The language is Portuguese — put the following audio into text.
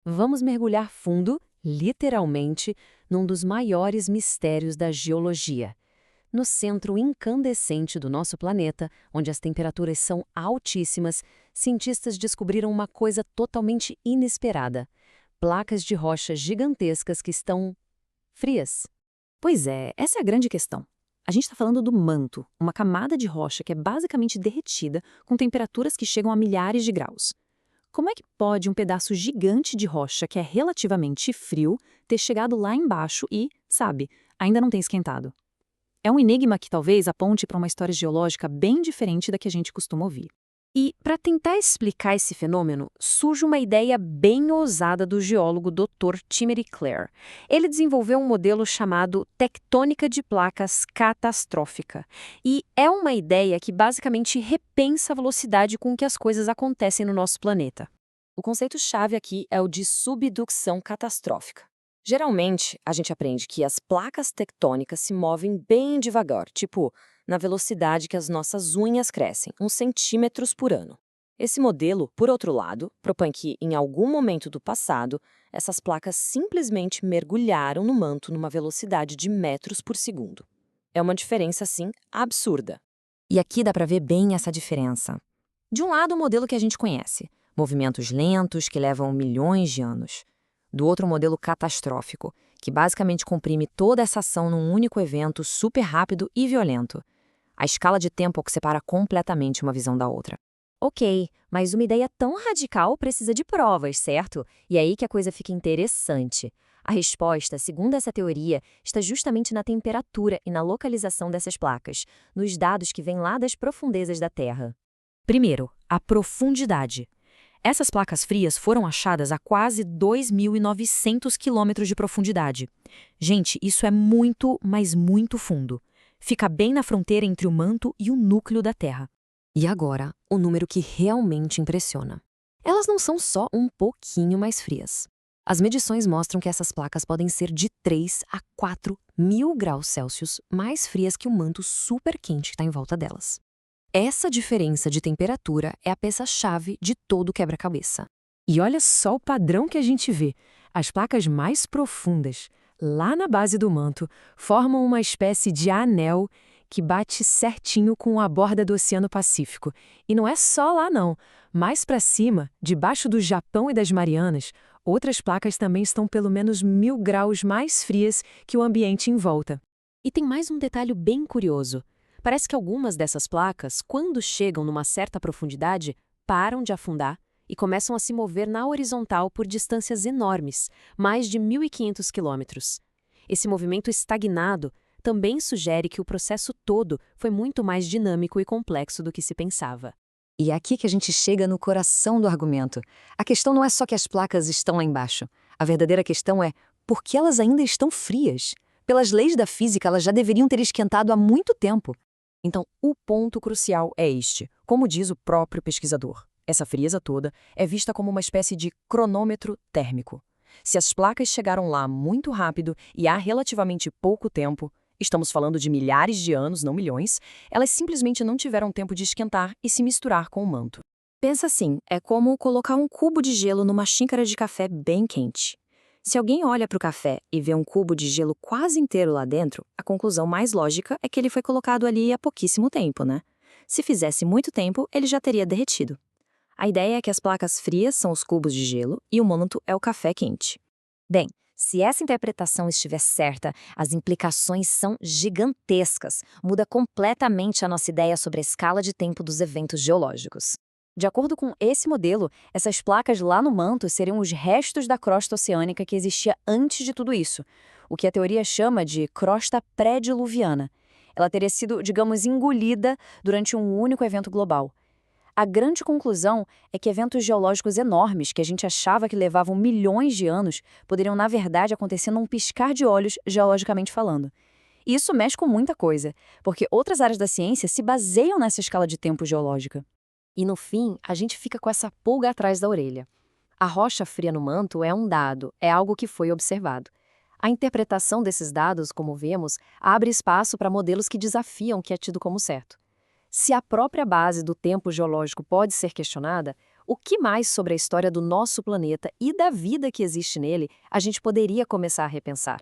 Vamos mergulhar fundo, literalmente, num dos maiores mistérios da geologia. No centro incandescente do nosso planeta, onde as temperaturas são altíssimas, cientistas descobriram uma coisa totalmente inesperada: placas de rocha gigantescas que estão frias. Pois é, essa é a grande questão. A gente está falando do manto, uma camada de rocha que é basicamente derretida com temperaturas que chegam a milhares de graus. Como é que pode um pedaço gigante de rocha que é relativamente frio ter chegado lá embaixo e, sabe, ainda não tem esquentado? É um enigma que talvez aponte para uma história geológica bem diferente da que a gente costuma ouvir. E, para tentar explicar esse fenômeno, surge uma ideia bem ousada do geólogo Dr. Timothy Clare. Ele desenvolveu um modelo chamado tectônica de placas catastrófica. E é uma ideia que basicamente repensa a velocidade com que as coisas acontecem no nosso planeta. O conceito-chave aqui é o de subducção catastrófica. Geralmente, a gente aprende que as placas tectônicas se movem bem devagar, tipo na velocidade que as nossas unhas crescem, uns centímetros por ano. Esse modelo, por outro lado, propõe que, em algum momento do passado, essas placas simplesmente mergulharam no manto numa velocidade de metros por segundo. É uma diferença, assim, absurda. E aqui dá para ver bem essa diferença. De um lado, o modelo que a gente conhece, movimentos lentos que levam milhões de anos. Do outro, o modelo catastrófico, que basicamente comprime toda essa ação num único evento super rápido e violento. A escala de tempo que separa completamente uma visão da outra. Ok, mas uma ideia tão radical precisa de provas, certo? E é aí que a coisa fica interessante. A resposta, segundo essa teoria, está justamente na temperatura e na localização dessas placas, nos dados que vêm lá das profundezas da Terra. Primeiro, a profundidade. Essas placas frias foram achadas a quase 2.900 quilômetros de profundidade. Gente, isso é muito, mas muito fundo. Fica bem na fronteira entre o manto e o núcleo da Terra. E agora, o número que realmente impressiona. Elas não são só um pouquinho mais frias. As medições mostram que essas placas podem ser de 3 a 4 mil graus Celsius mais frias que o manto super quente que está em volta delas. Essa diferença de temperatura é a peça-chave de todo o quebra-cabeça. E olha só o padrão que a gente vê. As placas mais profundas, lá na base do manto, formam uma espécie de anel que bate certinho com a borda do Oceano Pacífico. E não é só lá não. Mais para cima, debaixo do Japão e das Marianas, outras placas também estão pelo menos 1000 graus mais frias que o ambiente em volta. E tem mais um detalhe bem curioso. Parece que algumas dessas placas, quando chegam numa certa profundidade, param de afundar e começam a se mover na horizontal por distâncias enormes, mais de 1.500 quilômetros. Esse movimento estagnado também sugere que o processo todo foi muito mais dinâmico e complexo do que se pensava. E é aqui que a gente chega no coração do argumento. A questão não é só que as placas estão lá embaixo. A verdadeira questão é por que elas ainda estão frias? Pelas leis da física, elas já deveriam ter esquentado há muito tempo. Então, o ponto crucial é este. Como diz o próprio pesquisador, essa frieza toda é vista como uma espécie de cronômetro térmico. Se as placas chegaram lá muito rápido e há relativamente pouco tempo, estamos falando de milhares de anos, não milhões, elas simplesmente não tiveram tempo de esquentar e se misturar com o manto. Pensa assim, é como colocar um cubo de gelo numa xícara de café bem quente. Se alguém olha para o café e vê um cubo de gelo quase inteiro lá dentro, a conclusão mais lógica é que ele foi colocado ali há pouquíssimo tempo, né? Se fizesse muito tempo, ele já teria derretido. A ideia é que as placas frias são os cubos de gelo e o manto é o café quente. Bem, se essa interpretação estiver certa, as implicações são gigantescas. Muda completamente a nossa ideia sobre a escala de tempo dos eventos geológicos. De acordo com esse modelo, essas placas lá no manto seriam os restos da crosta oceânica que existia antes de tudo isso, o que a teoria chama de crosta pré-diluviana. Ela teria sido, digamos, engolida durante um único evento global. A grande conclusão é que eventos geológicos enormes, que a gente achava que levavam milhões de anos, poderiam, na verdade, acontecer num piscar de olhos, geologicamente falando. E isso mexe com muita coisa, porque outras áreas da ciência se baseiam nessa escala de tempo geológica. E no fim, a gente fica com essa pulga atrás da orelha. A rocha fria no manto é um dado, é algo que foi observado. A interpretação desses dados, como vemos, abre espaço para modelos que desafiam o que é tido como certo. Se a própria base do tempo geológico pode ser questionada, o que mais sobre a história do nosso planeta e da vida que existe nele a gente poderia começar a repensar?